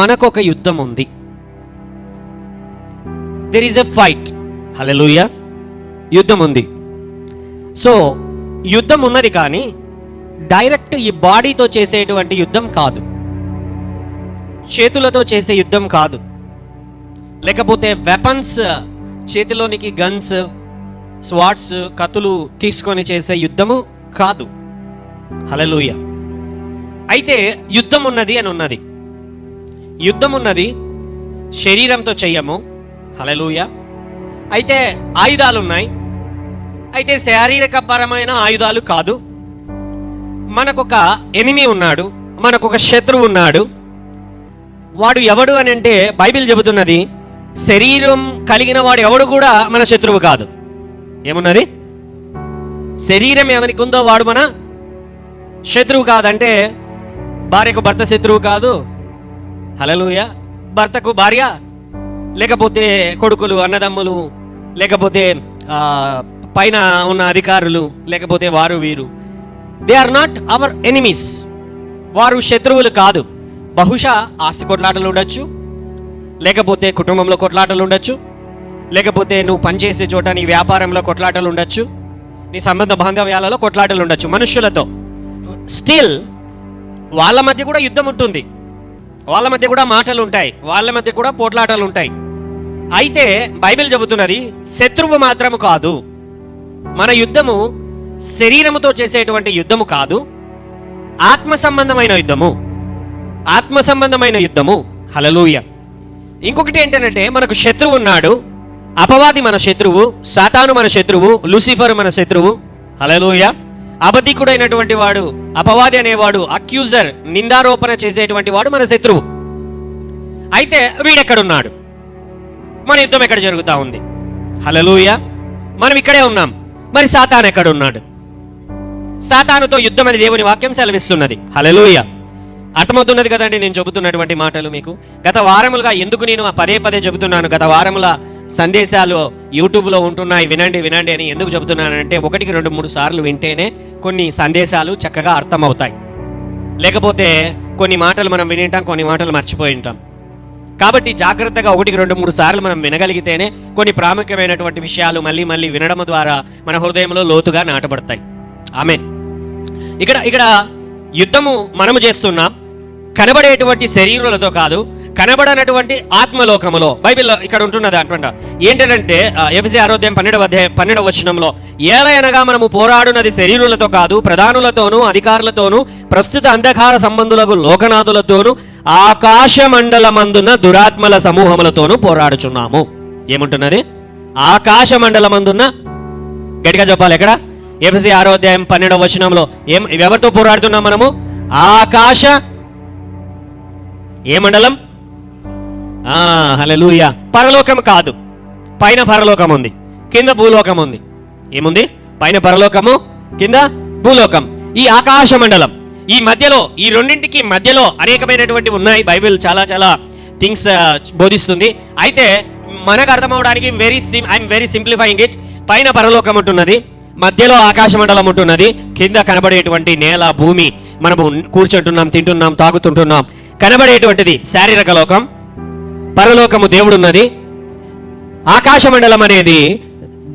మనకొక యుద్ధం ఉంది. There is a fight. Hallelujah. యుద్ధం ఉంది. సో యుద్ధం ఉన్నది, కానీ డైరెక్ట్ ఈ బాడీతో చేసేటువంటి యుద్ధం కాదు, చేతులతో చేసే యుద్ధం కాదు, లేకపోతే వెపన్స్, చేతిలోనికి గన్స్, స్వాట్స్, కత్తులు తీసుకొని చేసే యుద్ధము కాదు. హల్లెలూయా. అయితే యుద్ధం ఉన్నది అని ఉన్నది. యుద్ధం ఉన్నది, శరీరంతో చెయ్యము. హల్లెలూయా. అయితే ఆయుధాలు ఉన్నాయి. అయితే శారీరక పరమైన ఆయుధాలు కాదు. మనకొక ఎనిమి ఉన్నాడు, మనకొక శత్రువు ఉన్నాడు. వాడు ఎవడు అని అంటే బైబిల్ చెబుతున్నది, శరీరం కలిగిన వాడు ఎవడు కూడా మన శత్రువు కాదు. ఏమున్నది? శరీరం ఎవరికి ఉందో వాడు మన శత్రువు కాదంటే, భార్యకు భర్త శత్రువు కాదు. హల్లెలూయా. భర్తకు భార్య, లేకపోతే కొడుకులు, అన్నదమ్ములు, లేకపోతే పైన ఉన్న అధికారులు, లేకపోతే వారు వీరు, they are not our enemies. వారు శత్రువులు కాదు. బహుశా ఆస్తి కొట్లాటలు ఉండొచ్చు, లేకపోతే కుటుంబంలో కొట్లాటలు ఉండొచ్చు, లేకపోతే నువ్వు పనిచేసే చోట నీ వ్యాపారంలో కొట్లాటలు ఉండొచ్చు, నీ సంబంధ బాంధవ్యాలలో కొట్లాటలు ఉండొచ్చు మనుష్యులతో. స్టిల్ వాళ్ళ మధ్య కూడా యుద్ధం ఉంటుంది, వాళ్ళ మధ్య కూడా మాటలు ఉంటాయి, వాళ్ళ మధ్య కూడా పోట్లాటలు ఉంటాయి. అయితే బైబిల్ చెబుతున్నది శత్రువు మాత్రము కాదు. మన యుద్ధము శరీరముతో చేసేటువంటి యుద్ధము కాదు, ఆత్మ సంబంధమైన యుద్ధము. ఆత్మ సంబంధమైన యుద్ధము. హల్లెలూయా. ఇంకొకటి ఏంటంటే, మనకు శత్రువు ఉన్నాడు. అపవాది మన శత్రువు, సాతాను మన శత్రువు, లూసిఫర్ మన శత్రువు. హల్లెలూయా. అబద్ధికుడైనటువంటి వాడు, అపవాది అనేవాడు, అక్యూజర్, నిందారోపణ చేసేటువంటి వాడు మన శత్రువు. అయితే వీడెక్కడున్నాడు? మన యుద్ధం ఎక్కడ జరుగుతూ ఉంది? హల్లెలూయా. మనం ఇక్కడే ఉన్నాం. మరి సాతాను ఎక్కడున్నాడు? సాతానుతో యుద్ధం అని దేవుని వాక్యం సెలవిస్తున్నది. హల్లెలూయా. అర్థమవుతున్నది కదండి నేను చెబుతున్నటువంటి మాటలు మీకు? గత వారములుగా ఎందుకు నేను పదే పదే చెబుతున్నాను? గత వారముల సందేశాలు యూట్యూబ్లో ఉంటున్నాయి, వినండి వినండి అని ఎందుకు చెబుతున్నానంటే, 1-2-3 సార్లు వింటేనే కొన్ని సందేశాలు చక్కగా అర్థమవుతాయి. లేకపోతే కొన్ని మాటలు మనం వినింటాం, కొన్ని మాటలు మర్చిపోయి ఉంటాం. కాబట్టి జాగ్రత్తగా 1-2-3 సార్లు మనం వినగలిగితేనే కొన్ని ప్రాముఖ్యమైనటువంటి విషయాలు మళ్ళీ మళ్ళీ వినడం ద్వారా మన హృదయంలో లోతుగా నాటబడతాయి. ఆమేన్. ఇక్కడ యుద్ధము మనము చేస్తున్నాం, కనబడేటువంటి శరీరాలతో కాదు, కనబడనటువంటి ఆత్మలోకములో. బైబిల్లో ఇక్కడ ఉంటున్నది అంటుంట ఏంటంటే, ఎఫెసీ 6:12 వచనంలో, ఏలయనగా మనము పోరాడునది శరీరులతో కాదు, ప్రధానులతోనూ అధికారులతోనూ ప్రస్తుత అంధకార సంబంధులకు లోకనాథులతోనూ ఆకాశ మండలమందున దురాత్మల సమూహములతోనూ పోరాడుచున్నాము. ఏముంటున్నది? ఆకాశ మండలమందున్న, గట్టిగా చెప్పాలి. ఎక్కడ? ఎఫెసీ 6:12 వచనంలో ఎవరితో పోరాడుతున్నాం మనము? ఆకాశ ఏ మండలం? హల్లెలూయా. పరలోకం కాదు, పైన పరలోకం ఉంది, కింద భూలోకం ఉంది. ఏముంది? పైన పరలోకము, కింద భూలోకం. ఈ ఆకాశ మండలం, ఈ మధ్యలో, ఈ రెండింటికి మధ్యలో అనేకమైనటువంటి ఉన్నాయి. బైబిల్ చాలా చాలా థింగ్స్ బోధిస్తుంది. అయితే మనకు అర్థమవడానికి ఐఎమ్ వెరీ సింప్లిఫైయింగ్ ఇట్. పైన పరలోకం ఉంటున్నది, మధ్యలో ఆకాశ మండలం ఉంటున్నది, కింద కనబడేటువంటి నేల, భూమి, మనము కూర్చుంటున్నాం, తింటున్నాం, తాగుతుంటున్నాం, కనబడేటువంటిది శారీరక లోకం. పరలోకము దేవుడున్నది. ఆకాశ మండలం అనేది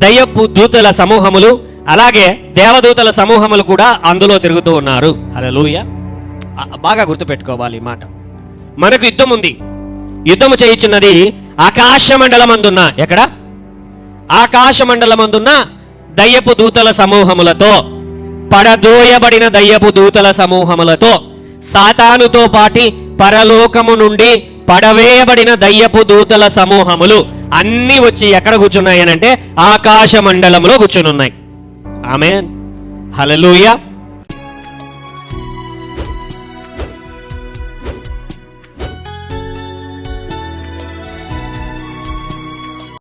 దయ్యపు దూతల సమూహములు, అలాగే దేవదూతల సమూహములు కూడా అందులో తిరుగుతూ ఉన్నారు. హల్లెలూయా. బాగా గుర్తుపెట్టుకోవాలి ఈ మాట. మనకు యుద్ధం ఉంది. యుద్ధము చేయుచున్నది ఆకాశ మండలమందున్న, ఎక్కడ? ఆకాశ మండలమందున్న దయ్యపు దూతల సమూహములతో, పడదోయబడిన దయ్యపు దూతల సమూహములతో, సాతానుతో పాటి పరలోకము నుండి పడవేయబడిన దయ్యపు దూతల సమూహములు అన్నీ వచ్చి ఎక్కడ కూర్చున్నాయి అంటే ఆకాశ మండలంలో కూర్చుని ఉన్నాయి. ఆమేన్. హల్లెలూయా.